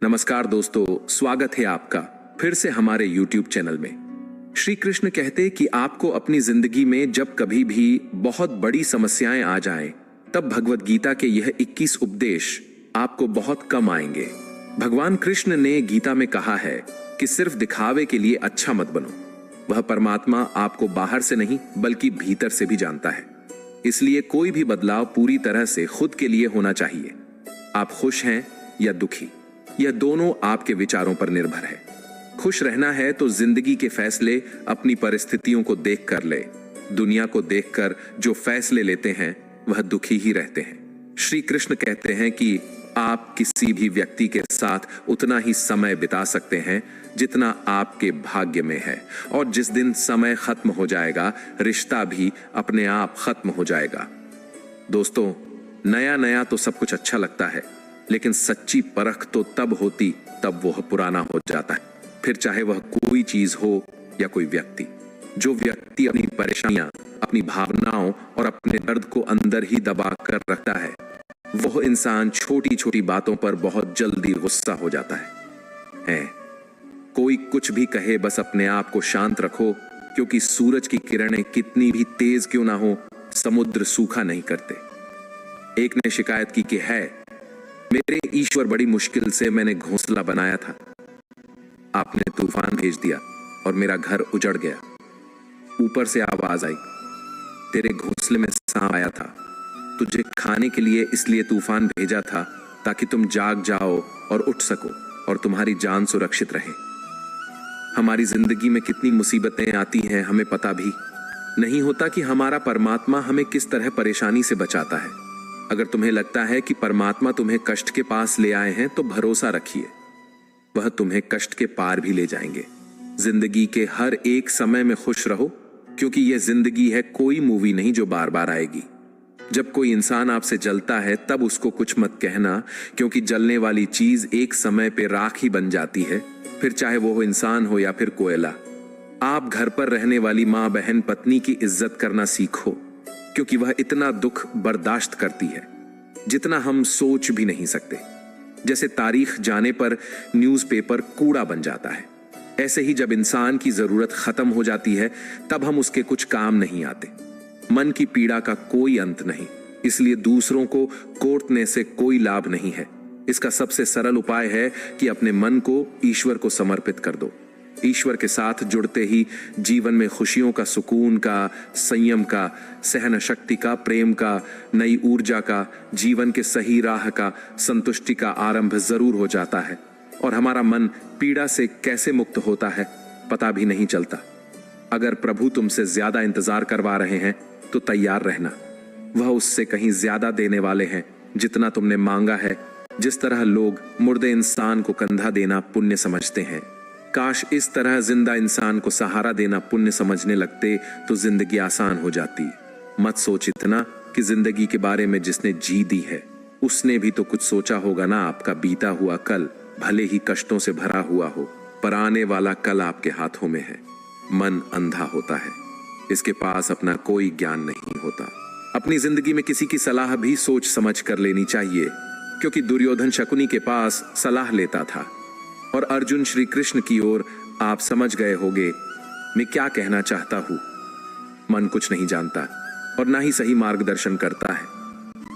नमस्कार दोस्तों, स्वागत है आपका फिर से हमारे YouTube चैनल में। श्री कृष्ण कहते कि आपको अपनी जिंदगी में जब कभी भी बहुत बड़ी समस्याएं आ जाएं, तब भगवत गीता के यह 21 उपदेश आपको बहुत कम आएंगे। भगवान कृष्ण ने गीता में कहा है कि सिर्फ दिखावे के लिए अच्छा मत बनो। वह परमात्मा आपको बाहर से नहीं बल्कि भीतर से भी जानता है। इसलिए कोई भी बदलाव पूरी तरह से खुद के लिए होना चाहिए। आप खुश हैं या दुखी, यह दोनों आपके विचारों पर निर्भर है। खुश रहना है तो जिंदगी के फैसले अपनी परिस्थितियों को देख कर ले। दुनिया को देखकर जो फैसले लेते हैं वह दुखी ही रहते हैं। श्री कृष्ण कहते हैं कि आप किसी भी व्यक्ति के साथ उतना ही समय बिता सकते हैं जितना आपके भाग्य में है, और जिस दिन समय खत्म हो जाएगा रिश्ता भी अपने आप खत्म हो जाएगा। दोस्तों, नया नया तो सब कुछ अच्छा लगता है, लेकिन सच्ची परख तो तब होती तब वह पुराना हो जाता है। फिर चाहे वह कोई चीज हो या कोई व्यक्ति। जो व्यक्ति अपनी परेशानियां, अपनी भावनाओं और अपने दर्द को अंदर ही दबा कर रखता है, वह इंसान छोटी छोटी बातों पर बहुत जल्दी गुस्सा हो जाता है। कोई कुछ भी कहे, बस अपने आप को शांत रखो, क्योंकि सूरज की किरणें कितनी भी तेज क्यों ना हो, समुद्र सूखा नहीं करते। एक ने शिकायत की कि है मेरे ईश्वर, बड़ी मुश्किल से मैंने घोंसला बनाया था, आपने तूफान भेज दिया और मेरा घर उजड़ गया। ऊपर से आवाज आई, तेरे घोंसले में सांप आया था, तुझे खाने के लिए इसलिए तूफान भेजा था ताकि तुम जाग जाओ और उठ सको और तुम्हारी जान सुरक्षित रहे। हमारी जिंदगी में कितनी मुसीबतें आती हैं, हमें पता भी नहीं होता कि हमारा परमात्मा हमें किस तरह परेशानी से बचाता है। अगर तुम्हें लगता है कि परमात्मा तुम्हें कष्ट के पास ले आए हैं, तो भरोसा रखिए, वह तुम्हें कष्ट के पार भी ले जाएंगे। जिंदगी के हर एक समय में खुश रहो, क्योंकि यह जिंदगी है, कोई मूवी नहीं जो बार बार आएगी। जब कोई इंसान आपसे जलता है तब उसको कुछ मत कहना, क्योंकि जलने वाली चीज एक समय पे राख ही बन जाती है, फिर चाहे वो इंसान हो या फिर कोयला। आप घर पर रहने वाली माँ, बहन, पत्नी की इज्जत करना सीखो, क्योंकि वह इतना दुख बर्दाश्त करती है जितना हम सोच भी नहीं सकते। जैसे तारीख जाने पर न्यूज़पेपर कूड़ा बन जाता है, ऐसे ही जब इंसान की जरूरत खत्म हो जाती है तब हम उसके कुछ काम नहीं आते। मन की पीड़ा का कोई अंत नहीं, इसलिए दूसरों को कोड़ने से कोई लाभ नहीं है। इसका सबसे सरल उपाय है कि अपने मन को ईश्वर को समर्पित कर दो। ईश्वर के साथ जुड़ते ही जीवन में खुशियों का, सुकून का, संयम का, सहन शक्ति का, प्रेम का, नई ऊर्जा का, जीवन के सही राह का, संतुष्टि का आरंभ जरूर हो जाता है, और हमारा मन पीड़ा से कैसे मुक्त होता है पता भी नहीं चलता। अगर प्रभु तुमसे ज्यादा इंतजार करवा रहे हैं तो तैयार रहना, वह उससे कहीं ज्यादा देने वाले हैं जितना तुमने मांगा है। जिस तरह लोग मुर्दे इंसान को कंधा देना पुण्य समझते हैं, काश इस तरह जिंदा इंसान को सहारा देना पुण्य समझने लगते तो जिंदगी आसान हो जाती। मत सोच इतना कि जिंदगी के बारे में जिसने जी दी है उसने भी तो कुछ सोचा होगा ना। आपका बीता हुआ कल भले ही कष्टों से भरा हुआ हो, पर आने वाला कल आपके हाथों में है। मन अंधा होता है, इसके पास अपना कोई ज्ञान नहीं होता। अपनी जिंदगी में किसी की सलाह भी सोच समझ कर लेनी चाहिए, क्योंकि दुर्योधन शकुनी के पास सलाह लेता था और अर्जुन श्री कृष्ण की ओर। आप समझ गए होंगे मैं क्या कहना चाहता हूं। मन कुछ नहीं जानता और ना ही सही मार्गदर्शन करता है,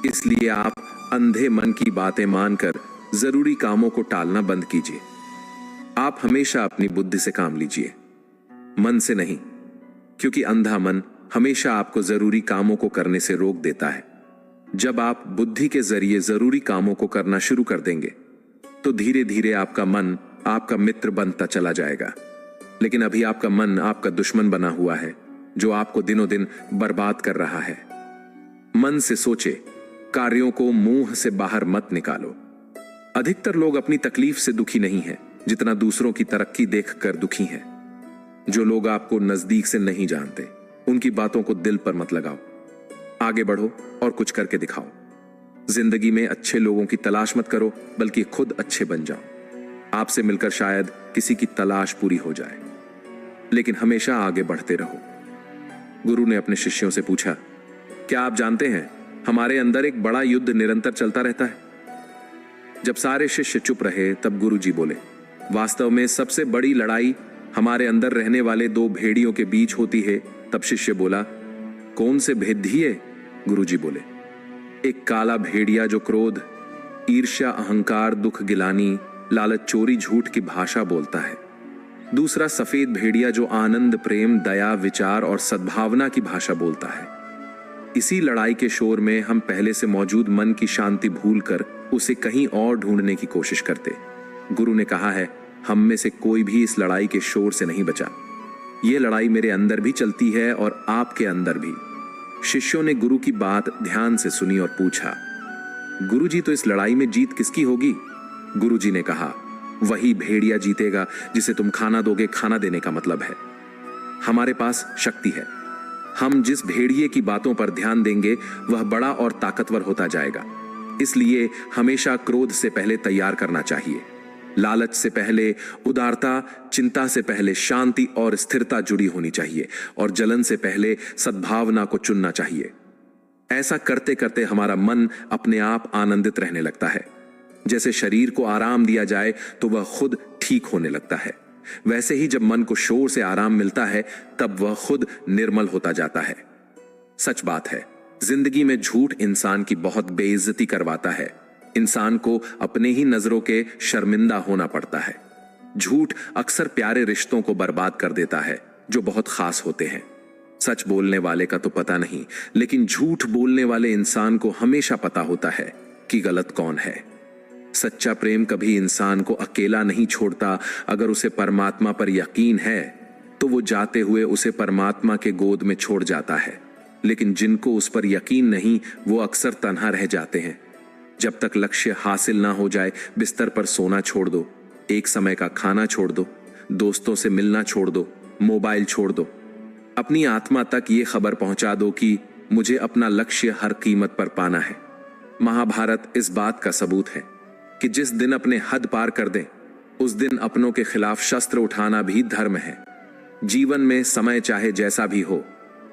इसलिए आप अंधे मन की बातें मानकर जरूरी कामों को टालना बंद कीजिए। आप हमेशा अपनी बुद्धि से काम लीजिए, मन से नहीं, क्योंकि अंधा मन हमेशा आपको जरूरी कामों को करने से रोक देता है। जब आप बुद्धि के जरिए जरूरी कामों को करना शुरू कर देंगे तो धीरे धीरे आपका मन आपका मित्र बनता चला जाएगा। लेकिन अभी आपका मन आपका दुश्मन बना हुआ है, जो आपको दिनों दिन बर्बाद कर रहा है। मन से सोचे, कार्यों को मुंह से बाहर मत निकालो। अधिकतर लोग अपनी तकलीफ से दुखी नहीं हैं, जितना दूसरों की तरक्की देखकर दुखी हैं। जो लोग आपको नजदीक से नहीं जानते, उनकी बातों को दिल पर मत लगाओ। आगे बढ़ो और कुछ करके दिखाओ। जिंदगी में अच्छे लोगों की तलाश मत करो, बल्कि खुद अच्छे बन जाओ। आपसे मिलकर शायद किसी की तलाश पूरी हो जाए, लेकिन हमेशा आगे बढ़ते रहो। गुरु ने अपने शिष्यों से पूछा, क्या आप जानते हैं हमारे अंदर एक बड़ा युद्ध निरंतर चलता रहता है? जब सारे शिष्य चुप रहे तब गुरुजी बोले, वास्तव में सबसे बड़ी लड़ाई हमारे अंदर रहने वाले दो भेड़ियों के बीच होती है। तब शिष्य बोला, कौन से भेदिए? गुरुजी बोले, एक काला भेड़िया जो क्रोध, ईर्ष्या, अहंकार, दुख, गिलानी, लालच, चोरी, झूठ की भाषा बोलता है। दूसरा सफेद भेड़िया जो आनंद, प्रेम, दया, विचार और सद्भावना की भाषा बोलता है। इसी लड़ाई के शोर में हम पहले से मौजूद मन की शांति भूलकर उसे कहीं और ढूंढने की कोशिश करते। गुरु ने कहा है, हम में से कोई भी इस लड़ाई के शोर से नहीं बचा। यह लड़ाई मेरे अंदर भी चलती है और आपके अंदर भी। शिष्यों ने गुरु की बात ध्यान से सुनी और पूछा, गुरुजी, तो इस लड़ाई में जीत किसकी होगी? गुरुजी ने कहा, वही भेड़िया जीतेगा जिसे तुम खाना दोगे। खाना देने का मतलब है हमारे पास शक्ति है। हम जिस भेड़िए की बातों पर ध्यान देंगे वह बड़ा और ताकतवर होता जाएगा। इसलिए हमेशा क्रोध से पहले तैयार करना चाहिए, लालच से पहले उदारता, चिंता से पहले शांति और स्थिरता जुड़ी होनी चाहिए और जलन से पहले सद्भावना को चुनना चाहिए। ऐसा करते करते हमारा मन अपने आप आनंदित रहने लगता है। जैसे शरीर को आराम दिया जाए तो वह खुद ठीक होने लगता है, वैसे ही जब मन को शोर से आराम मिलता है तब वह खुद निर्मल होता जाता है। सच बात है, जिंदगी में झूठ इंसान की बहुत बेइज्जती करवाता है। इंसान को अपने ही नजरों के शर्मिंदा होना पड़ता है। झूठ अक्सर प्यारे रिश्तों को बर्बाद कर देता है जो बहुत खास होते हैं। सच बोलने वाले का तो पता नहीं, लेकिन झूठ बोलने वाले इंसान को हमेशा पता होता है कि गलत कौन है। सच्चा प्रेम कभी इंसान को अकेला नहीं छोड़ता। अगर उसे परमात्मा पर यकीन है तो वो जाते हुए उसे परमात्मा के गोद में छोड़ जाता है, लेकिन जिनको उस पर यकीन नहीं वो अक्सर तन्हा रह जाते हैं। जब तक लक्ष्य हासिल ना हो जाए बिस्तर पर सोना छोड़ दो, एक समय का खाना छोड़ दो, दोस्तों से मिलना छोड़ दो, मोबाइल छोड़ दो। अपनी आत्मा तक ये खबर पहुंचा दो कि मुझे अपना लक्ष्य हर कीमत पर पाना है। महाभारत इस बात का सबूत है कि जिस दिन अपने हद पार कर दें उस दिन अपनों के खिलाफ शस्त्र उठाना भी धर्म है। जीवन में समय चाहे जैसा भी हो,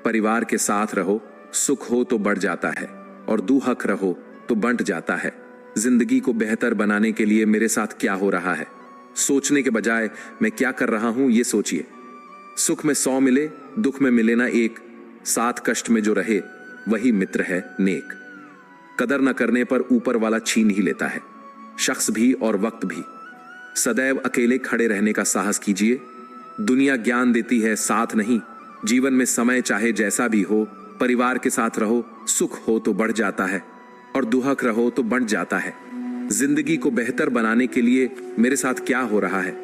परिवार के साथ रहो, सुख हो तो बढ़ जाता है और दुहक रहो तो बंट जाता है। जिंदगी को बेहतर बनाने के लिए मेरे साथ क्या हो रहा है सोचने के बजाय मैं क्या कर रहा हूं ये सोचिए। सुख में 100 मिले, दुख में मिले ना एक, साथ कष्ट में जो रहे वही मित्र है नेक। कदर न करने पर ऊपर वाला छीन ही लेता है, शख्स भी और वक्त भी। सदैव अकेले खड़े रहने का साहस कीजिए। दुनिया ज्ञान देती है, साथ नहीं। जीवन में समय चाहे जैसा भी हो, परिवार के साथ रहो, सुख हो तो बढ़ जाता है और दुहक रहो तो बंट जाता है। जिंदगी को बेहतर बनाने के लिए मेरे साथ क्या हो रहा है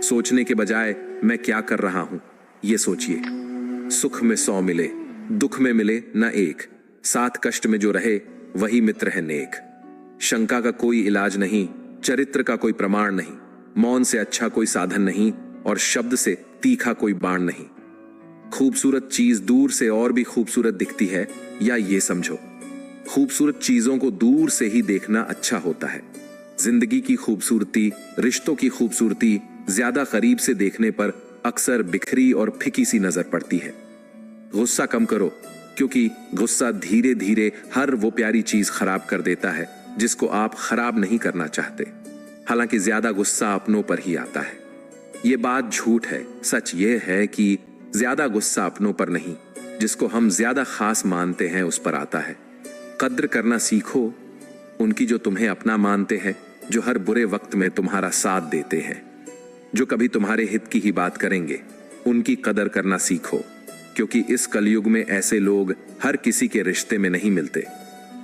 सोचने के बजाय मैं क्या कर रहा हूं ये सोचिए। सुख में 100 मिले, दुख में मिले न एक, साथ कष्ट में जो रहे वही मित्र है नेक। शंका का कोई इलाज नहीं, चरित्र का कोई प्रमाण नहीं, मौन से अच्छा कोई साधन नहीं और शब्द से तीखा कोई बाण नहीं। खूबसूरत चीज दूर से और भी खूबसूरत दिखती है, या ये समझो खूबसूरत चीजों को दूर से ही देखना अच्छा होता है। जिंदगी की खूबसूरती, रिश्तों की खूबसूरती ज्यादा करीब से देखने पर अक्सर बिखरी और फिकी सी नजर पड़ती है। गुस्सा कम करो, क्योंकि गुस्सा धीरे धीरे हर वो प्यारी चीज खराब कर देता है जिसको आप खराब नहीं करना चाहते। हालांकि ज्यादा गुस्सा अपनों पर ही आता है। ये बात झूठ है। सच ये है कि ज्यादा गुस्सा अपनों पर नहीं, जिसको हम ज्यादा खास मानते हैं उस पर आता है। कद्र करना सीखो उनकी जो तुम्हें अपना मानते हैं, जो हर बुरे वक्त में तुम्हारा साथ देते हैं, जो कभी तुम्हारे हित की ही बात करेंगे। उनकी कदर करना सीखो, क्योंकि इस कलयुग में ऐसे लोग हर किसी के रिश्ते में नहीं मिलते।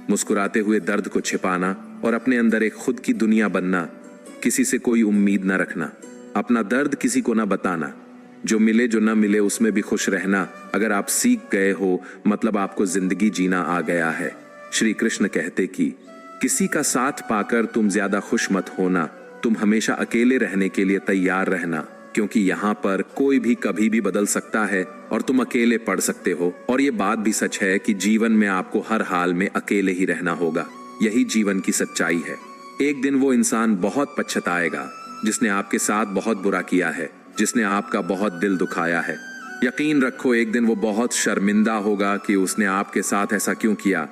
मुस्कुराते हुए दर्द को छिपाना और अपने अंदर एक खुद की दुनिया बनना, किसी से कोई उम्मीद न रखना, अपना दर्द किसी को न बताना, जो मिले जो न मिले उसमें भी खुश रहना। अगर आप सीख गए हो मतलब आपको जिंदगी जीना आ गया है। श्री कृष्ण कहते कि किसी का साथ पाकर तुम ज्यादा खुश मत होना, तुम हमेशा अकेले रहने के लिए तैयार रहना, क्योंकि यहाँ पर कोई भी कभी भी बदल सकता है और तुम अकेले पड़ सकते हो। और ये बात भी सच है कि जीवन में आपको हर हाल में अकेले ही रहना होगा। यही जीवन की सच्चाई है। एक दिन वो इंसान बहुत पछताएगा जिसने आपके साथ बहुत बुरा किया है, जिसने आपका बहुत दिल दुखाया है। यकीन रखो एक दिन वो बहुत शर्मिंदा होगा कि उसने आपके साथ ऐसा क्यों किया।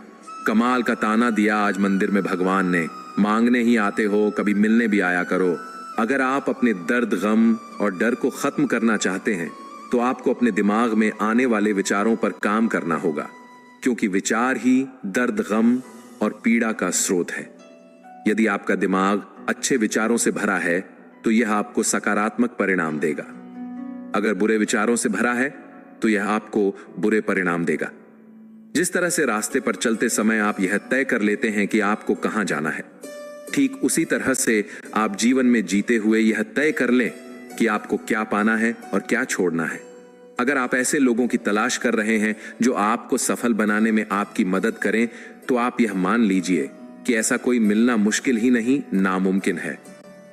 कमाल का ताना दिया आज मंदिर में भगवान ने, मांगने ही आते हो, कभी मिलने भी आया करो। अगर आप अपने दर्द, गम और डर को खत्म करना चाहते हैं तो आपको अपने दिमाग में आने वाले विचारों पर काम करना होगा, क्योंकि विचार ही दर्द, गम और पीड़ा का स्रोत है। यदि आपका दिमाग अच्छे विचारों से भरा है तो यह आपको सकारात्मक परिणाम देगा। अगर बुरे विचारों से भरा है तो यह आपको बुरे परिणाम देगा। जिस तरह से रास्ते पर चलते समय आप यह तय कर लेते हैं कि आपको कहां जाना है, ठीक उसी तरह से आप जीवन में जीते हुए यह तय कर लें कि आपको क्या पाना है और क्या छोड़ना है। अगर आप ऐसे लोगों की तलाश कर रहे हैं जो आपको सफल बनाने में आपकी मदद करें, तो आप यह मान लीजिए कि ऐसा कोई मिलना मुश्किल ही नहीं, नामुमकिन है,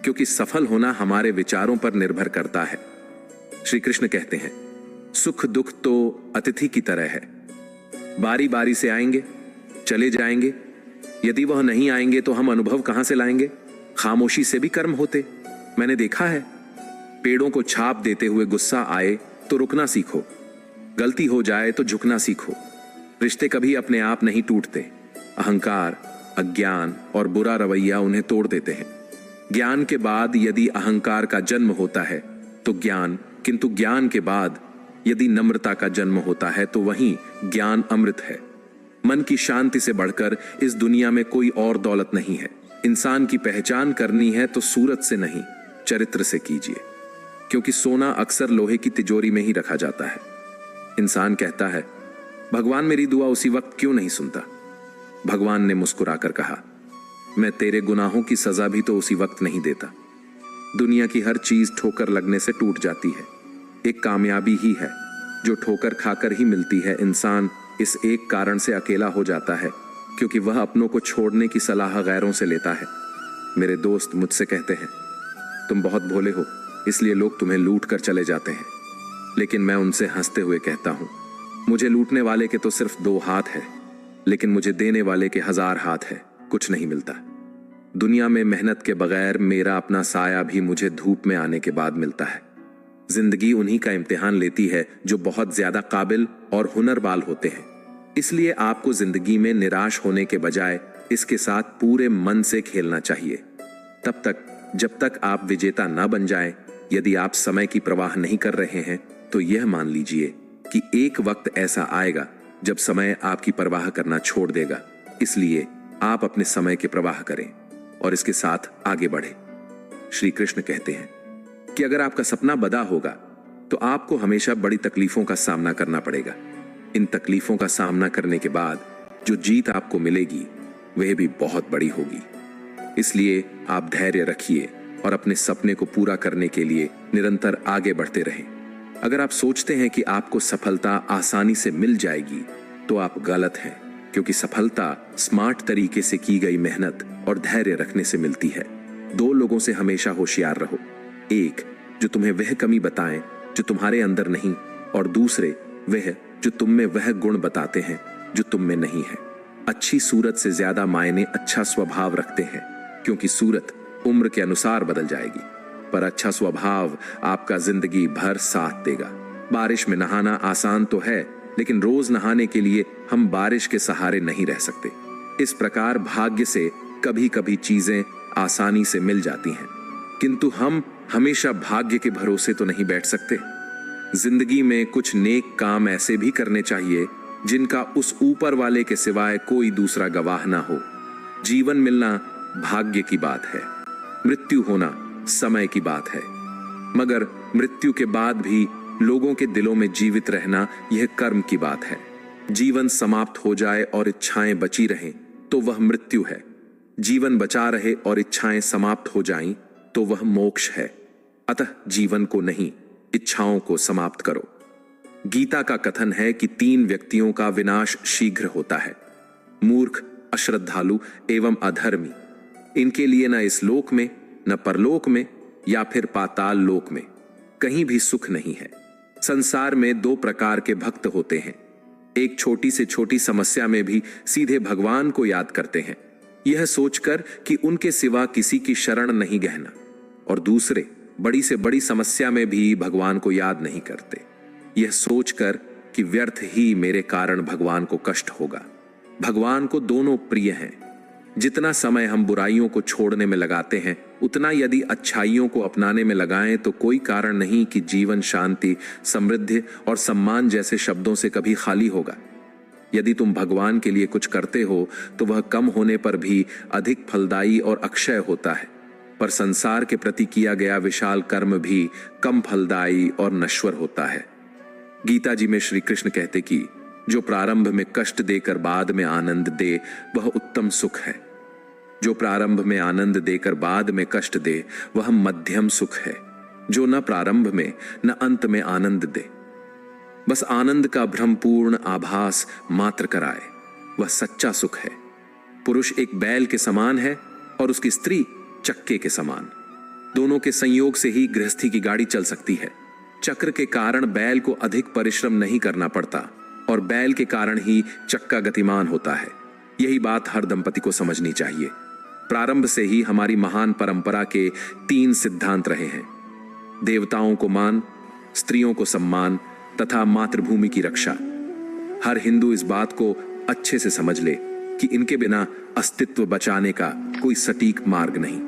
क्योंकि सफल होना हमारे विचारों पर निर्भर करता है। श्री कृष्ण कहते हैं, सुख दुख तो अतिथि की तरह है, बारी बारी से आएंगे, चले जाएंगे। यदि वह नहीं आएंगे तो हम अनुभव कहां से लाएंगे? खामोशी से भी कर्म होते, मैंने देखा है। पेड़ों को छाप देते हुए गुस्सा आए तो रुकना सीखो, गलती हो जाए तो झुकना सीखो। रिश्ते कभी अपने आप नहीं टूटते, अहंकार, अज्ञान और बुरा रवैया उन्हें तोड़ देते हैं। ज्ञान के बाद यदि अहंकार का जन्म होता है तो ज्ञान, किंतु ज्ञान के बाद यदि नम्रता का जन्म होता है तो वहीं ज्ञान अमृत है। मन की शांति से बढ़कर इस दुनिया में कोई और दौलत नहीं है। इंसान की पहचान करनी है तो सूरत से नहीं, चरित्र से कीजिए, क्योंकि सोना अक्सर लोहे की तिजोरी में ही रखा जाता है। इंसान कहता है, भगवान मेरी दुआ उसी वक्त क्यों नहीं सुनता? भगवान ने मुस्कुराकर कहा, मैं तेरे गुनाहों की सजा भी तो उसी वक्त नहीं देता। दुनिया की हर चीज ठोकर लगने से टूट जाती है, एक कामयाबी ही है जो ठोकर खाकर ही मिलती है। इंसान इस एक कारण से अकेला हो जाता है क्योंकि वह अपनों को छोड़ने की सलाह गैरों से लेता है। मेरे दोस्त मुझसे कहते हैं, तुम बहुत भोले हो, इसलिए लोग तुम्हें लूट कर चले जाते हैं। लेकिन मैं उनसे हंसते हुए कहता हूं, मुझे लूटने वाले के तो सिर्फ 2 हाथ है, लेकिन मुझे देने वाले के 1000 हाथ है, कुछ नहीं मिलता। दुनिया में मेहनत के बगैर मेरा अपना साया भी मुझे धूप में आने के बाद मिलता है। जिंदगी उन्हीं का इम्तिहान लेती है जो बहुत ज्यादा काबिल और हुनरबाल होते हैं। इसलिए आपको जिंदगी में निराश होने के बजाय इसके साथ पूरे मन से खेलना चाहिए, तब तक जब तक आप विजेता ना बन जाएं। यदि आप समय की परवाह नहीं कर रहे हैं तो यह मान लीजिए कि एक वक्त ऐसा आएगा जब समय आपकी परवाह करना छोड़ देगा। इसलिए आप अपने समय की परवाह करें और इसके साथ आगे बढ़ें। श्री कृष्ण कहते हैं कि अगर आपका सपना बड़ा होगा तो आपको हमेशा बड़ी तकलीफों का सामना करना पड़ेगा। इन तकलीफों का सामना करने के बाद जो जीत आपको मिलेगी वह भी बहुत बड़ी होगी। इसलिए आप धैर्य रखिए और अपने सपने को पूरा करने के लिए निरंतर आगे बढ़ते रहें। अगर आप सोचते हैं कि आपको सफलता आसानी से मिल जाएगी तो आप गलत हैं, क्योंकि सफलता स्मार्ट तरीके से की गई मेहनत और धैर्य रखने से मिलती है। 2 लोगों से हमेशा होशियार रहो, एक जो तुम्हें वह कमी बताएं जो तुम्हारे अंदर नहीं, और दूसरे वह जो तुम में वह गुण बताते हैं जो तुम में नहीं है। अच्छी सूरत से ज्यादा मायने अच्छा स्वभाव रखते हैं, क्योंकि सूरत उम्र के अनुसार बदल जाएगी, पर अच्छा स्वभाव आपका जिंदगी भर साथ देगा। बारिश में नहाना आसान तो है, लेकिन रोज नहाने के लिए हम बारिश के सहारे नहीं रह सकते। इस प्रकार भाग्य से कभी कभी चीजें आसानी से मिल जाती हैं, किंतु हम हमेशा भाग्य के भरोसे तो नहीं बैठ सकते। जिंदगी में कुछ नेक काम ऐसे भी करने चाहिए जिनका उस ऊपर वाले के सिवाय कोई दूसरा गवाह ना हो। जीवन मिलना भाग्य की बात है, मृत्यु होना समय की बात है, मगर मृत्यु के बाद भी लोगों के दिलों में जीवित रहना यह कर्म की बात है। जीवन समाप्त हो जाए और इच्छाएं बची रहें तो वह मृत्यु है। जीवन बचा रहे और इच्छाएं समाप्त हो जाएं तो वह मोक्ष है। अतः जीवन को नहीं, इच्छाओं को समाप्त करो। गीता का कथन है कि 3 व्यक्तियों का विनाश शीघ्र होता है, मूर्ख, अश्रद्धालु एवं अधर्मी। इनके लिए न इस लोक में, न परलोक में या फिर पाताल लोक में कहीं भी सुख नहीं है। संसार में 2 प्रकार के भक्त होते हैं। एक छोटी से छोटी समस्या में भी सीधे भगवान को याद करते हैं, यह सोचकर कि उनके सिवा किसी की शरण नहीं गहना, और दूसरे बड़ी से बड़ी समस्या में भी भगवान को याद नहीं करते, यह सोचकर कि व्यर्थ ही मेरे कारण भगवान को कष्ट होगा। भगवान को दोनों प्रिय हैं, जितना समय हम बुराइयों को छोड़ने में लगाते हैं, उतना यदि अच्छाइयों को अपनाने में लगाएं तो कोई कारण नहीं कि जीवन शांति, समृद्धि और सम्मान जैसे शब्दों से कभी खाली होगा। यदि तुम भगवान के लिए कुछ करते हो तो वह कम होने पर भी अधिक फलदायी और अक्षय होता है, पर संसार के प्रति किया गया विशाल कर्म भी कम फलदायी और नश्वर होता है। गीता जी में श्री कृष्ण कहते कि जो प्रारंभ में कष्ट देकर बाद में आनंद दे वह उत्तम सुख है। जो प्रारंभ में आनंद देकर बाद में कष्ट दे वह मध्यम सुख है। जो न प्रारंभ में न अंत में आनंद दे, बस आनंद का भ्रमपूर्ण आभास मात्र कराए, वह सच्चा सुख है। पुरुष एक बैल के समान है और उसकी स्त्री चक्के के समान। दोनों के संयोग से ही गृहस्थी की गाड़ी चल सकती है। चक्र के कारण बैल को अधिक परिश्रम नहीं करना पड़ता और बैल के कारण ही चक्का गतिमान होता है। यही बात हर दंपति को समझनी चाहिए। प्रारंभ से ही हमारी महान परंपरा के 3 सिद्धांत रहे हैं: देवताओं को मान, स्त्रियों को सम्मान तथा मातृभूमि की रक्षा। हर हिंदू इस बात को अच्छे से समझ ले कि इनके बिना अस्तित्व बचाने का कोई सटीक मार्ग नहीं।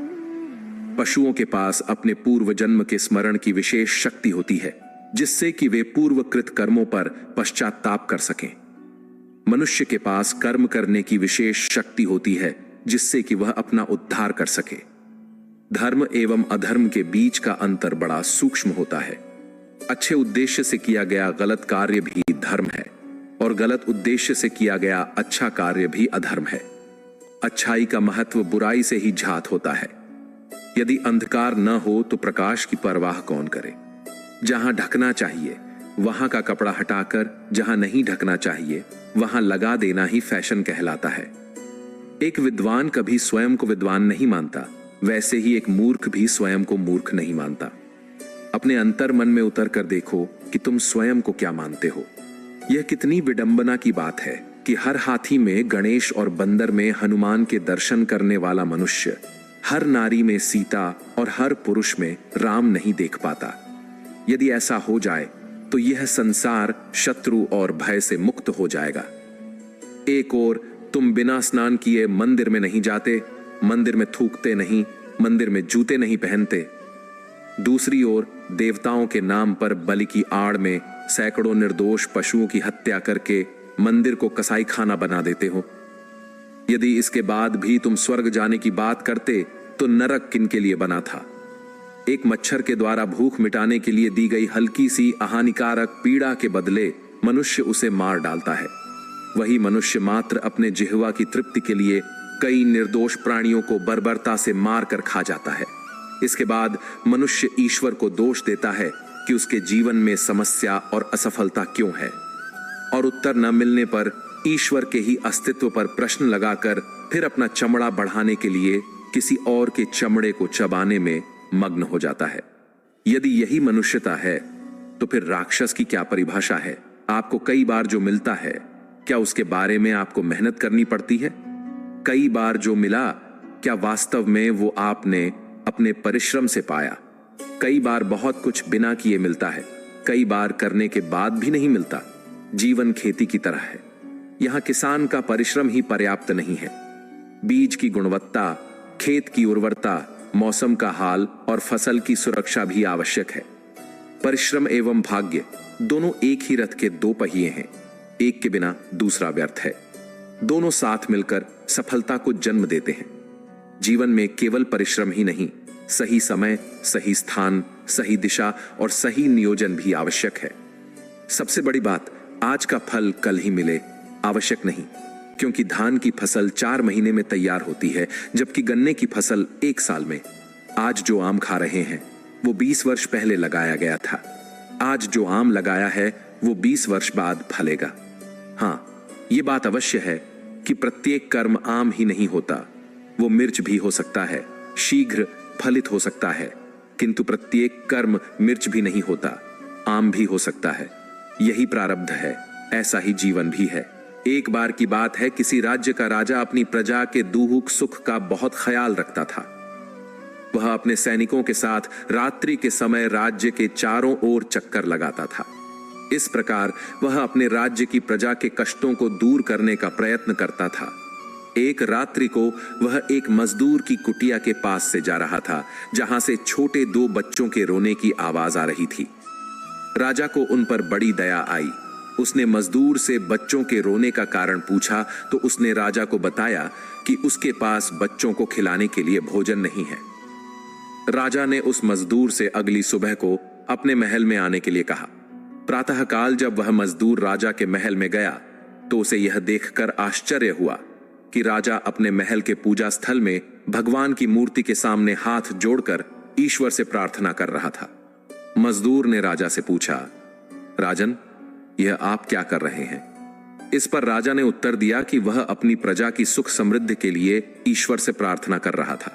पशुओं के पास अपने पूर्व जन्म के स्मरण की विशेष शक्ति होती है, जिससे कि वे पूर्वकृत कर्मों पर पश्चाताप कर सकें। मनुष्य के पास कर्म करने की विशेष शक्ति होती है, जिससे कि वह अपना उद्धार कर सके। धर्म एवं अधर्म के बीच का अंतर बड़ा सूक्ष्म होता है। अच्छे उद्देश्य से किया गया गलत कार्य भी धर्म है और गलत उद्देश्य से किया गया अच्छा कार्य भी अधर्म है। अच्छाई का महत्व बुराई से ही झात होता है। यदि अंधकार न हो तो प्रकाश की परवाह कौन करे। जहां ढकना चाहिए वहां का कपड़ा हटाकर जहां नहीं ढकना चाहिए वहां लगा देना ही फैशन कहलाता है। एक विद्वान कभी स्वयं को विद्वान नहीं मानता, वैसे ही एक मूर्ख भी स्वयं को मूर्ख नहीं मानता। अपने अंतर मन में उतर कर देखो कि तुम स्वयं को क्या मानते हो। यह कितनी विडंबना की बात है कि हर हाथी में गणेश और बंदर में हनुमान के दर्शन करने वाला मनुष्य हर नारी में सीता और हर पुरुष में राम नहीं देख पाता। यदि ऐसा हो जाए तो यह संसार शत्रु और भय से मुक्त हो जाएगा। एक ओर तुम बिना स्नान किए मंदिर में नहीं जाते, मंदिर में थूकते नहीं, मंदिर में जूते नहीं पहनते। दूसरी ओर देवताओं के नाम पर बलि की आड़ में सैकड़ों निर्दोष पशुओं की हत्या करके मंदिर को कसाई खाना बना देते हो। यदि इसके बाद भी तुम स्वर्ग जाने की बात करते तो नरक किनके लिए बना था। एक मच्छर के द्वारा भूख मिटाने के लिए दी गई हल्की सी अहानिकारक पीड़ा के बदले मनुष्य उसे मार डालता है। वही मनुष्य मात्र अपने जिह्वा की तृप्ति के लिए कई निर्दोष प्राणियों को बर्बरता से मार कर खा जाता है। इसके बाद मनुष्य ईश्वर को दोष देता है कि उसके जीवन में समस्या और असफलता क्यों है, और उत्तर न मिलने पर ईश्वर के ही अस्तित्व पर प्रश्न लगाकर फिर अपना चमड़ा बढ़ाने के लिए किसी और के चमड़े को चबाने में मग्न हो जाता है। यदि यही मनुष्यता है तो फिर राक्षस की क्या परिभाषा है। आपको कई बार जो मिलता है, क्या उसके बारे में आपको मेहनत करनी पड़ती है? कई बार जो मिला, क्या वास्तव में वो आपने अपने परिश्रम से पाया? कई बार बहुत कुछ बिना किए मिलता है, कई बार करने के बाद भी नहीं मिलता। जीवन खेती की तरह है। यहां किसान का परिश्रम ही पर्याप्त नहीं है। बीज की गुणवत्ता, खेत की उर्वरता, मौसम का हाल और फसल की सुरक्षा भी आवश्यक है। परिश्रम एवं भाग्य दोनों एक ही रथ के 2 पहिए हैं। एक के बिना दूसरा व्यर्थ है। दोनों साथ मिलकर सफलता को जन्म देते हैं। जीवन में केवल परिश्रम ही नहीं, सही समय, सही स्थान, सही दिशा और सही नियोजन भी आवश्यक है। सबसे बड़ी बात, आज का फल कल ही मिले आवश्यक नहीं, क्योंकि धान की फसल 4 महीने में तैयार होती है, जबकि गन्ने की फसल 1 साल में। आज जो आम खा रहे हैं वो 20 वर्ष पहले लगाया गया था। आज जो आम लगाया है वो 20 वर्ष बाद फलेगा। हाँ, ये बात अवश्य है कि प्रत्येक कर्म आम ही नहीं होता। वो मिर्च भी हो सकता है, शीघ्र फलित हो सकता है, किंतु प्रत्येक कर्म मिर्च भी नहीं होता, आम भी हो सकता है। यही प्रारब्ध है, ऐसा ही जीवन भी है। एक बार की बात है, किसी राज्य का राजा अपनी प्रजा के दुख सुख का बहुत ख्याल रखता था। वह अपने सैनिकों के साथ रात्रि के समय राज्य के चारों ओर चक्कर लगाता था। इस प्रकार वह अपने राज्य की प्रजा के कष्टों को दूर करने का प्रयत्न करता था। एक रात्रि को वह एक मजदूर की कुटिया के पास से जा रहा था, जहां से छोटे 2 बच्चों के रोने की आवाज आ रही थी। राजा को उन पर बड़ी दया आई। उसने मजदूर से बच्चों के रोने का कारण पूछा तो उसने राजा को बताया कि उसके पास बच्चों को खिलाने के लिए भोजन नहीं है। राजा ने उस मजदूर से अगली सुबह को अपने महल में आने के लिए कहा। प्रातःकाल जब वह मजदूर राजा के महल में गया तो उसे यह देखकर आश्चर्य हुआ कि राजा अपने महल के पूजा स्थल में भगवान की मूर्ति के सामने हाथ जोड़कर ईश्वर से प्रार्थना कर रहा था। मजदूर ने राजा से पूछा, राजन, यह आप क्या कर रहे हैं? इस पर राजा ने उत्तर दिया कि वह अपनी प्रजा की सुख समृद्धि के लिए ईश्वर से प्रार्थना कर रहा था।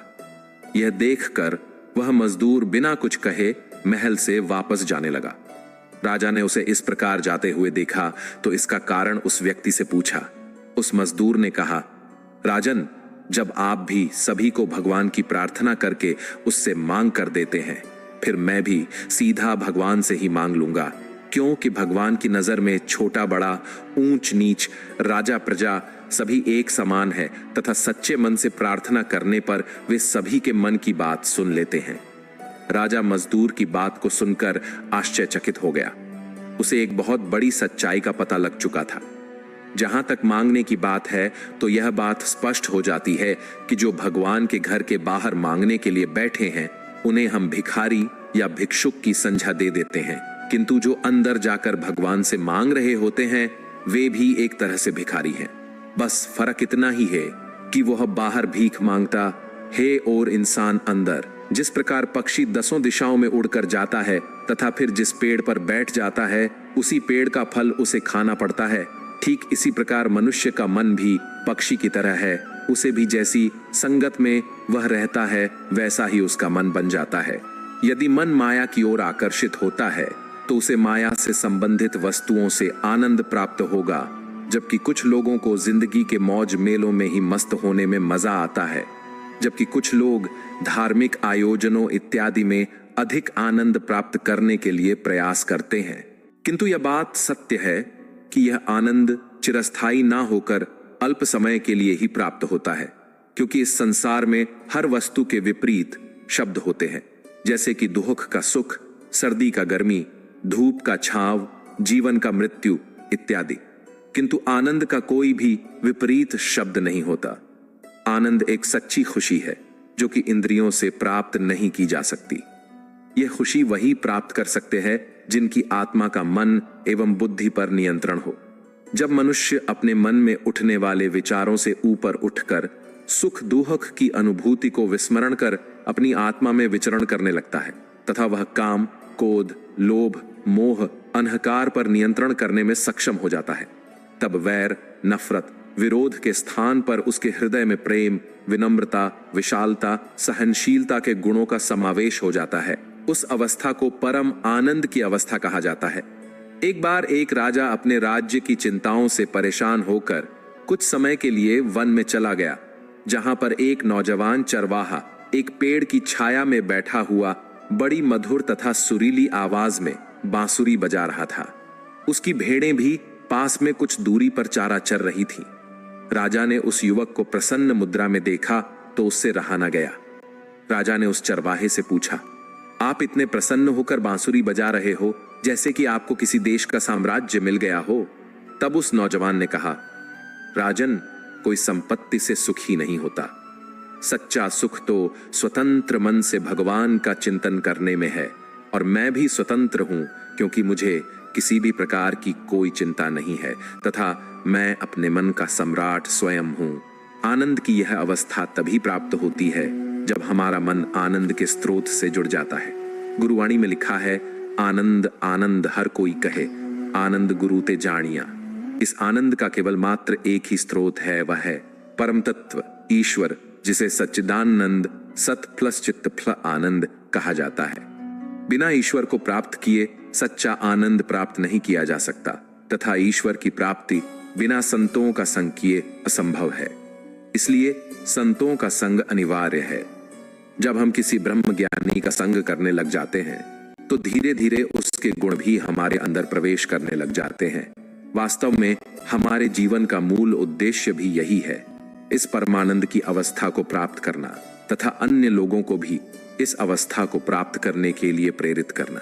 यह देखकर वह मजदूर बिना कुछ कहे महल से वापस जाने लगा। राजा ने उसे इस प्रकार जाते हुए देखा तो इसका कारण उस व्यक्ति से पूछा। उस मजदूर ने कहा, राजन, जब आप भी सभी को भगवान की प्रार्थना करके उससे मांग कर देते हैं, फिर मैं भी सीधा भगवान से ही मांग लूंगा, क्योंकि भगवान की नजर में छोटा बड़ा, ऊंच नीच, राजा प्रजा सभी एक समान है तथा सच्चे मन से प्रार्थना करने पर वे सभी के मन की बात सुन लेते हैं। राजा मजदूर की बात को सुनकर आश्चर्यचकित हो गया। उसे एक बहुत बड़ी सच्चाई का पता लग चुका था। जहां तक मांगने की बात है तो यह बात स्पष्ट हो जाती है कि जो भगवान के घर के बाहर मांगने के लिए बैठे हैं उन्हें हम भिखारी या भिक्षुक की संज्ञा दे देते हैं, किंतु जो अंदर जाकर भगवान से मांग रहे होते हैं वे भी एक तरह से भिखारी हैं। बस फर्क इतना ही है कि वह बाहर भीख मांगता है और इंसान अंदर। जिस प्रकार पक्षी 10 दिशाओं में उड़कर जाता है तथा फिर जिस पेड़ पर बैठ जाता है उसी पेड़ का फल उसे खाना पड़ता है, ठीक इसी प्रकार मनुष्य का मन भी पक्षी की तरह है। उसे भी जैसी संगत में वह रहता है वैसा ही उसका मन बन जाता है। यदि मन माया की ओर आकर्षित होता है तो उसे माया से संबंधित वस्तुओं से आनंद प्राप्त होगा, जबकि कुछ लोगों को जिंदगी के मौज मेलों में ही मस्त होने में मजा आता है, जबकि कुछ लोग धार्मिक आयोजनों इत्यादि में अधिक आनंद प्राप्त करने के लिए प्रयास करते हैं। किंतु यह बात सत्य है कि यह आनंद चिरस्थायी ना होकर अल्प समय के लिए ही प्राप्त होता है, क्योंकि इस संसार में हर वस्तु के विपरीत शब्द होते हैं, जैसे कि दुख का सुख, सर्दी का गर्मी, धूप का छांव, जीवन का मृत्यु इत्यादि। किंतु आनंद का कोई भी विपरीत शब्द नहीं होता। आनंद एक सच्ची खुशी है जो कि इंद्रियों से प्राप्त नहीं की जा सकती। यह खुशी वही प्राप्त कर सकते हैं जिनकी आत्मा का मन एवं बुद्धि पर नियंत्रण हो। जब मनुष्य अपने मन में उठने वाले विचारों से ऊपर उठकर सुख दुख की अनुभूति को विस्मरण कर अपनी आत्मा में विचरण करने लगता है तथा वह काम, क्रोध, लोभ, मोह, अहंकार पर नियंत्रण करने में सक्षम हो जाता है, तब वैर, नफरत, विरोध के स्थान पर उसके हृदय में प्रेम, विनम्रता, विशालता, सहनशीलता के गुणों का समावेश हो जाता है। उस अवस्था को परम आनंद की अवस्था कहा जाता है। एक बार एक राजा अपने राज्य की चिंताओं से परेशान होकर कुछ समय के लिए वन में चला गया, जहां पर एक नौजवान चरवाहा एक पेड़ की छाया में बैठा हुआ बड़ी मधुर तथा सुरीली आवाज में बांसुरी बजा रहा था। उसकी भेड़ें भी पास में कुछ दूरी पर चारा चर रही थीं। राजा ने उस युवक को प्रसन्न मुद्रा में देखा तो उससे रहा न गया। राजा ने उस चरवाहे से पूछा, आप इतने प्रसन्न होकर बांसुरी बजा रहे हो जैसे कि आपको किसी देश का साम्राज्य मिल गया हो। तब उस नौजवान ने कहा, राजन, कोई संपत्ति से सुख ही नहीं होता। सच्चा सुख तो स्वतंत्र मन से भगवान का चिंतन करने में है, और मैं भी स्वतंत्र हूं क्योंकि मुझे किसी भी प्रकार की कोई चिंता नहीं है तथा मैं अपने मन का सम्राट स्वयं हूं। आनंद की यह अवस्था तभी प्राप्त होती है जब हमारा मन आनंद के स्रोत से जुड़ जाता है। गुरुवाणी में लिखा है, आनंद आनंद हर कोई कहे, आनंद गुरु ते जानिया। इस आनंद का केवल मात्र एक ही स्रोत है, वह है परम तत्व ईश्वर, जिसे सच्चिदानंद सत प्लस चित्त प्ल आनंद कहा जाता है। बिना ईश्वर को प्राप्त किए सच्चा आनंद प्राप्त नहीं किया जा सकता तथा ईश्वर की प्राप्ति बिना संतों का संग किए असंभव है। इसलिए संतों का संग अनिवार्य है। जब हम किसी ब्रह्म ज्ञानी का संग करने लग जाते हैं तो धीरे धीरे उसके गुण भी हमारे अंदर प्रवेश करने लग जाते हैं। वास्तव में हमारे जीवन का मूल उद्देश्य भी यही है। इस परमानंद की अवस्था को प्राप्त करना तथा अन्य लोगों को भी इस अवस्था को प्राप्त करने के लिए प्रेरित करना।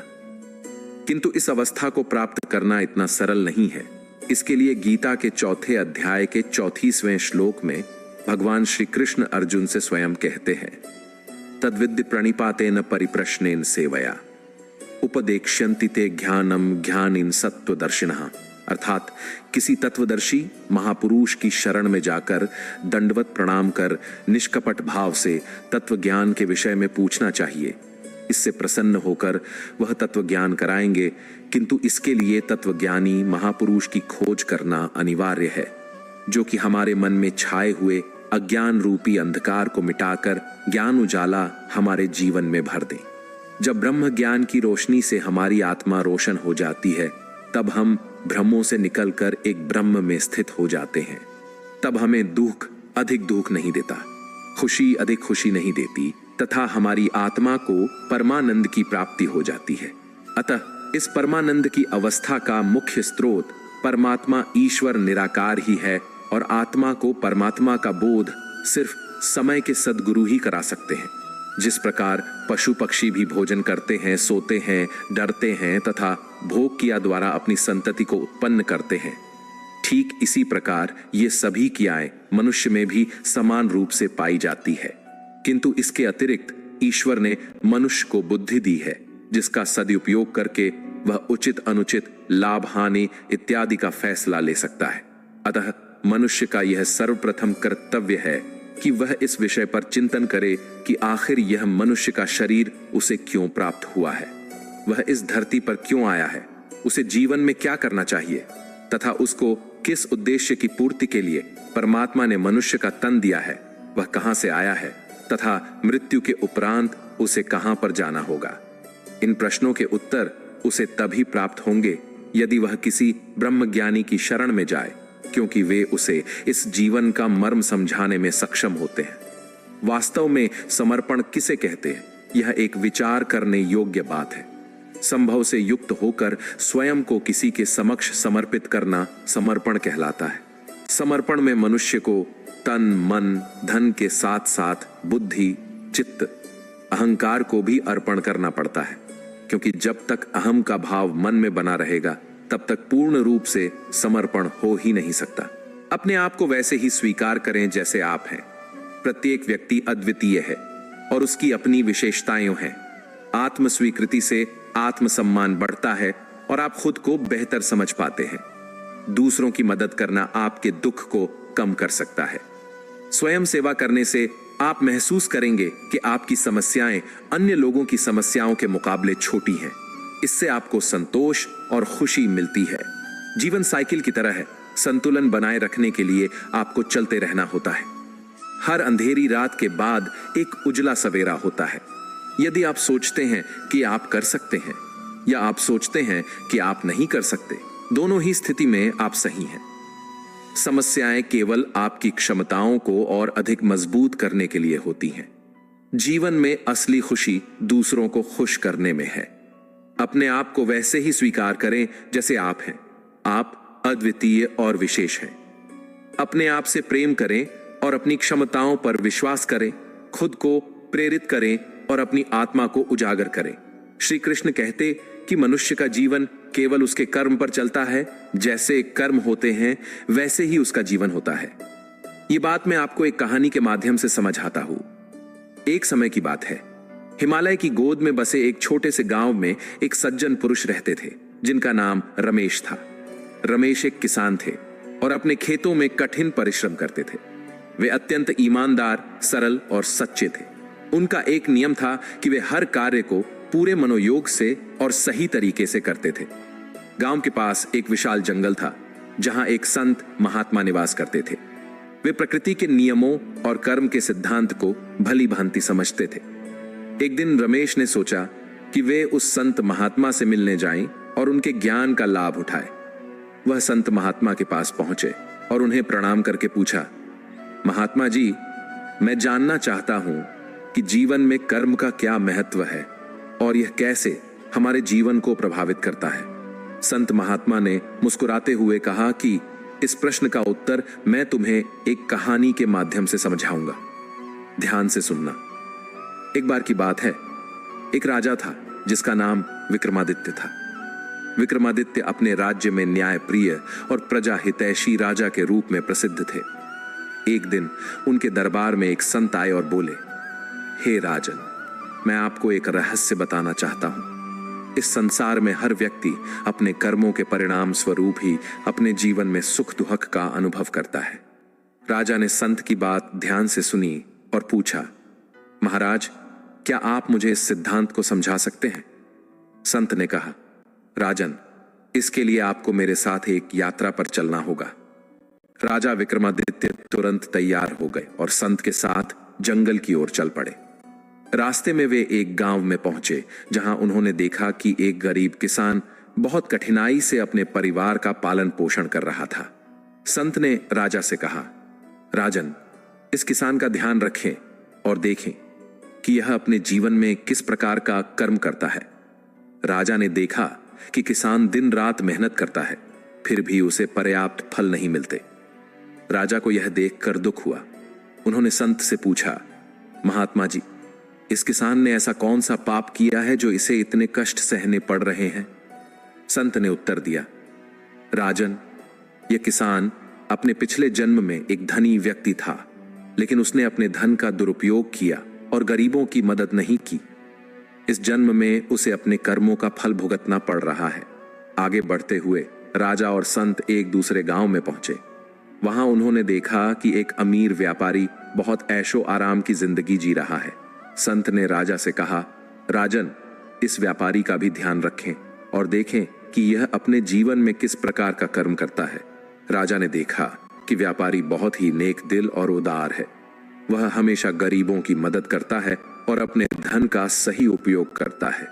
किंतु इस अवस्था को प्राप्त करना इतना सरल नहीं है। इसके लिए गीता के 4 अध्याय के 34वें श्लोक में भगवान श्री कृष्ण अर्जुन से स्वयं कहते हैं, तद्विद्य प्रणिपातेन परिप्रश्नेन सेवया उपदेक्ष्यन्ति ते ज्ञानम ज्ञानिन सत्वदर्शिनः। अर्थात किसी तत्वदर्शी महापुरुष की शरण में जाकर दंडवत प्रणाम कर निष्कपट भाव से तत्व ज्ञान के विषय में पूछना चाहिए। इससे प्रसन्न होकर वह तत्व ज्ञान कराएंगे, किंतु इसके लिए तत्वज्ञानी महापुरुष की खोज करना अनिवार्य है, जो कि हमारे मन में छाए हुए अज्ञान रूपी अंधकार को मिटाकर ज्ञान उजाला हमारे जीवन में भर दे। जब ब्रह्म ज्ञान की रोशनी से हमारी आत्मा रोशन हो जाती है, तब हम भ्रमों से निकलकर एक ब्रह्म में स्थित हो जाते हैं। तब हमें दुख अधिक दुख नहीं देता, खुशी अधिक खुशी नहीं देती तथा हमारी आत्मा को परमानंद की प्राप्ति हो जाती है। अतः इस परमानंद की अवस्था का मुख्य स्रोत परमात्मा ईश्वर निराकार ही है और आत्मा को परमात्मा का बोध सिर्फ समय के सद्गुरु ही करा सकते हैं। जिस प्रकार पशु पक्षी भी भोजन करते हैं, सोते हैं, डरते हैं तथा भोग क्रिया द्वारा अपनी संतति को उत्पन्न करते हैं, ठीक इसी प्रकार ये सभी क्रियाएं मनुष्य में भी समान रूप से पाई जाती है। किंतु इसके अतिरिक्त ईश्वर ने मनुष्य को बुद्धि दी है, जिसका सदुपयोग करके वह उचित अनुचित लाभ हानि इत्यादि का फैसला ले सकता है। अतः मनुष्य का यह सर्वप्रथम कर्तव्य है कि वह इस विषय पर चिंतन करे कि आखिर यह मनुष्य का शरीर उसे क्यों प्राप्त हुआ है, वह इस धरती पर क्यों आया है, उसे जीवन में क्या करना चाहिए तथा उसको किस उद्देश्य की पूर्ति के लिए परमात्मा ने मनुष्य का तन दिया है, वह कहां से आया है तथा मृत्यु के उपरांत उसे कहां पर जाना होगा। इन प्रश्नों के उत्तर उसे तभी प्राप्त होंगे यदि वह किसी ब्रह्मज्ञानी की शरण में जाए, क्योंकि वे उसे इस जीवन का मर्म समझाने में सक्षम होते हैं। वास्तव में समर्पण किसे कहते हैं, यह एक विचार करने योग्य बात है। संभव से युक्त होकर स्वयं को किसी के समक्ष समर्पित करना समर्पण कहलाता है। समर्पण में मनुष्य को तन मन धन के साथ साथ बुद्धि चित्त अहंकार को भी अर्पण करना पड़ता है, क्योंकि जब तक अहम का भाव मन में बना रहेगा तब तक पूर्ण रूप से समर्पण हो ही नहीं सकता। अपने आप को वैसे ही स्वीकार करें जैसे आप हैं। प्रत्येक व्यक्ति अद्वितीय है और उसकी अपनी विशेषताएं हैं। आत्म स्वीकृति से आत्मसम्मान बढ़ता है और आप खुद को बेहतर समझ पाते हैं। दूसरों की मदद करना आपके दुख को कम कर सकता है। स्वयं सेवा करने से आप महसूस करेंगे कि आपकी समस्याएं अन्य लोगों की समस्याओं के मुकाबले छोटी हैं। इससे आपको संतोष और खुशी मिलती है। जीवन साइकिल की तरह है, संतुलन बनाए रखने के लिए आपको चलते रहना होता है। हर अंधेरी रात के बाद एक उजला सवेरा होता है। यदि आप सोचते हैं कि आप कर सकते हैं या आप सोचते हैं कि आप नहीं कर सकते, दोनों ही स्थिति में आप सही हैं। समस्याएं केवल आपकी क्षमताओं को और अधिक मजबूत करने के लिए होती हैं। जीवन में असली खुशी दूसरों को खुश करने में है। अपने आप को वैसे ही स्वीकार करें जैसे आप हैं। आप अद्वितीय और विशेष हैं। अपने आप से प्रेम करें और अपनी क्षमताओं पर विश्वास करें। खुद को प्रेरित करें और अपनी आत्मा को उजागर करें। श्री कृष्ण कहते कि मनुष्य का जीवन केवल उसके कर्म पर चलता है। जैसे कर्म होते हैं वैसे ही उसका जीवन होता है। ये बात मैं आपको एक कहानी के माध्यम से समझाता हूं। एक समय की बात है, हिमालय की गोद में बसे एक छोटे से गांव में एक सज्जन पुरुष रहते थे, जिनका नाम रमेश था। रमेश एक किसान थे और अपने खेतों में कठिन परिश्रम करते थे। वे अत्यंत ईमानदार, सरल और सच्चे थे। उनका एक नियम था कि वे हर कार्य को पूरे मनोयोग से और सही तरीके से करते थे। गांव के पास एक विशाल जंगल था, जहां एक संत महात्मा निवास करते थे। वे प्रकृति के नियमों और कर्म के सिद्धांत को भली भांति समझते थे। एक दिन रमेश ने सोचा कि वे उस संत महात्मा से मिलने जाएं और उनके ज्ञान का लाभ उठाएं। वह संत महात्मा के पास पहुंचे और उन्हें प्रणाम करके पूछा, महात्मा जी, मैं जानना चाहता हूं कि जीवन में कर्म का क्या महत्व है और यह कैसे हमारे जीवन को प्रभावित करता है। संत महात्मा ने मुस्कुराते हुए कहा कि इस प्रश्न का उत्तर मैं तुम्हें एक कहानी के माध्यम से समझाऊंगा। ध्यान से सुनना। एक बार की बात है, एक राजा था जिसका नाम विक्रमादित्य था। विक्रमादित्य अपने राज्य में न्यायप्रिय और प्रजा हितैषी राजा के रूप में प्रसिद्ध थे। एक दिन उनके दरबार में एक संत आए और बोले, हे राजन, मैं आपको एक रहस्य बताना चाहता हूं। इस संसार में हर व्यक्ति अपने कर्मों के परिणाम स्वरूप ही अपने जीवन में सुख दुख का अनुभव करता है। राजा ने संत की बात ध्यान से सुनी और पूछा, महाराज, क्या आप मुझे इस सिद्धांत को समझा सकते हैं? संत ने कहा, राजन, इसके लिए आपको मेरे साथ एक यात्रा पर चलना होगा। राजा विक्रमादित्य तुरंत तैयार हो गए और संत के साथ जंगल की ओर चल पड़े। रास्ते में वे एक गांव में पहुंचे जहां उन्होंने देखा कि एक गरीब किसान बहुत कठिनाई से अपने परिवार का पालन पोषण कर रहा था। संत ने राजा से कहा, राजन, इस किसान का ध्यान रखें और देखें कि यह अपने जीवन में किस प्रकार का कर्म करता है। राजा ने देखा कि किसान दिन रात मेहनत करता है, फिर भी उसे पर्याप्त फल नहीं मिलते। राजा को यह देखकर दुख हुआ। उन्होंने संत से पूछा, महात्मा जी, इस किसान ने ऐसा कौन सा पाप किया है जो इसे इतने कष्ट सहने पड़ रहे हैं? संत ने उत्तर दिया, राजन, यह किसान अपने पिछले जन्म में एक धनी व्यक्ति था, लेकिन उसने अपने धन का दुरुपयोग किया और गरीबों की मदद नहीं की। इस जन्म में उसे अपने कर्मों का फल भुगतना पड़ रहा है। आगे बढ़ते हुए राजा और संत एक दूसरे गांव में पहुंचे। वहां उन्होंने देखा कि एक अमीर व्यापारी बहुत ऐशो आराम की जिंदगी जी रहा है। संत ने राजा से कहा, राजन, इस व्यापारी का भी ध्यान रखें और देखें कि यह अपने जीवन में किस प्रकार का कर्म करता है। राजा ने देखा कि व्यापारी बहुत ही नेक दिल और उदार है। वह हमेशा गरीबों की मदद करता है और अपने धन का सही उपयोग करता है।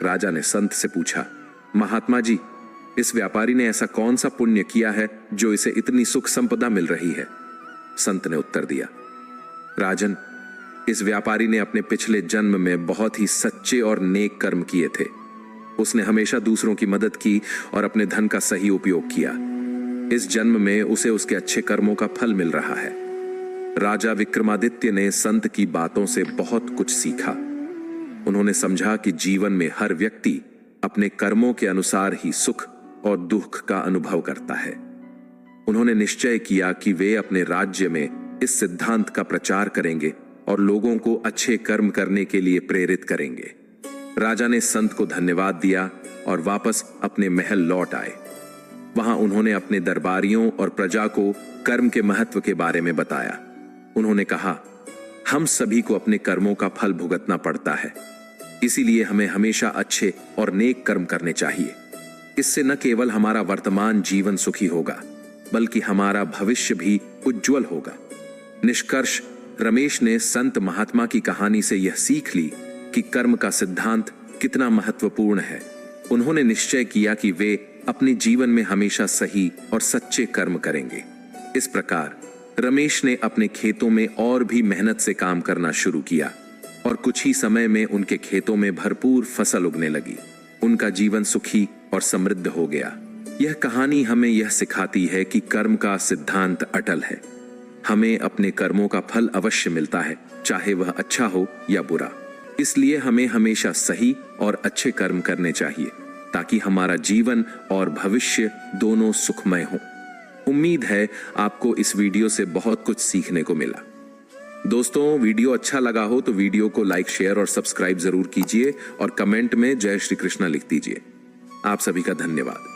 राजा ने संत से पूछा, महात्मा जी, इस व्यापारी ने ऐसा कौन सा पुण्य किया है जो इसे इतनी सुख संपदा मिल रही है? संत ने उत्तर दिया, राजन, इस व्यापारी ने अपने पिछले जन्म में बहुत ही सच्चे और नेक कर्म किए थे। उसने हमेशा दूसरों की मदद की और अपने धन का सही उपयोग किया। इस जन्म में उसे उसके अच्छे कर्मों का फल मिल रहा है। राजा विक्रमादित्य ने संत की बातों से बहुत कुछ सीखा। उन्होंने समझा कि जीवन में हर व्यक्ति अपने कर्मों के अनुसार ही सुख और दुख का अनुभव करता है। उन्होंने निश्चय किया कि वे अपने राज्य में इस सिद्धांत का प्रचार करेंगे और लोगों को अच्छे कर्म करने के लिए प्रेरित करेंगे। राजा ने संत को धन्यवाद दिया और वापस अपने महल लौट आए। वहां उन्होंने अपने दरबारियों और प्रजा को कर्म के महत्व के बारे में बताया। उन्होंने कहा, हम सभी को अपने कर्मों का फल भुगतना पड़ता है, इसीलिए हमें हमेशा अच्छे और नेक कर्म करने चाहिए। इससे न केवल हमारा वर्तमान जीवन सुखी होगा, बल्कि हमारा भविष्य भी उज्जवल होगा। निष्कर्ष, रमेश ने संत महात्मा की कहानी से यह सीख ली कि कर्म का सिद्धांत कितना महत्वपूर्ण है। उन्होंने निश्चय किया कि वे अपने जीवन में हमेशा सही और सच्चे कर्म करेंगे। इस प्रकार रमेश ने अपने खेतों में और भी मेहनत से काम करना शुरू किया और कुछ ही समय में उनके खेतों में भरपूर फसल उगने लगी। उनका जीवन सुखी और समृद्ध हो गया। यह कहानी हमें यह सिखाती है कि कर्म का सिद्धांत अटल है। हमें अपने कर्मों का फल अवश्य मिलता है, चाहे वह अच्छा हो या बुरा। इसलिए हमें हमेशा सही और अच्छे कर्म करने चाहिए ताकि हमारा जीवन और भविष्य दोनों सुखमय हो। उम्मीद है आपको इस वीडियो से बहुत कुछ सीखने को मिला। दोस्तों, वीडियो अच्छा लगा हो तो वीडियो को लाइक, शेयर और सब्सक्राइब जरूर कीजिए और कमेंट में जय श्री कृष्णा लिख दीजिए। आप सभी का धन्यवाद।